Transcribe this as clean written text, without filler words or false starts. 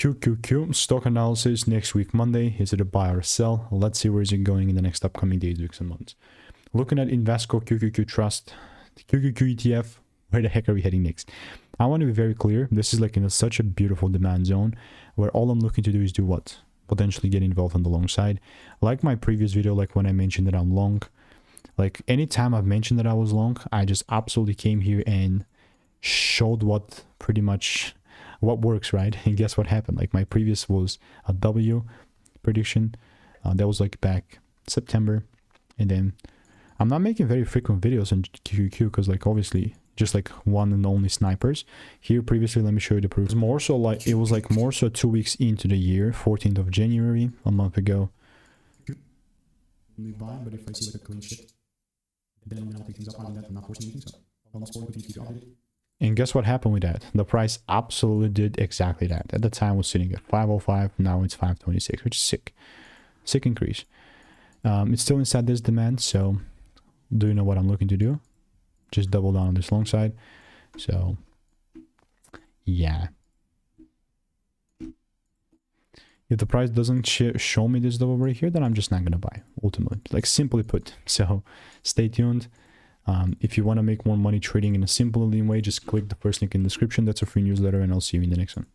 QQQ stock analysis next week Monday. Is it a buy or a sell? Let's see where is it going in the next upcoming days, weeks, and months. Looking at Invesco QQQ Trust, the QQQ ETF. Where the heck are we heading next? I want to be very clear. This is like in such a beautiful demand zone where all I'm looking to do is do what? Potentially get involved on the long side. Like my previous video, like when I mentioned that I'm long, like anytime I've mentioned that I was long, I just absolutely came here and showed what pretty much what works, right? And guess what happened? Like my previous was a W prediction. That was like back September. And then I'm not making very frequent videos on QQQ because like obviously just like one and only snipers. Here previously, let me show you the proof. It was more so 2 weeks into the year, 14th of January, a month ago. Buy, but if I see like a clean shit, then I'll take things up on that. I'm not forcing anything, so almost 4 and guess what happened with that? The price absolutely did exactly that. At the time it was sitting at 505, now it's 526, which is sick. Sick increase. It's still inside this demand, so do you know what I'm looking to do? Just double down on this long side. So yeah, if the price doesn't show me this double right here, then I'm just not gonna buy, ultimately, like simply put. So stay tuned. If you want to make more money trading in a simple and lean way, just click the first link in the description. That's a free newsletter, and I'll see you in the next one.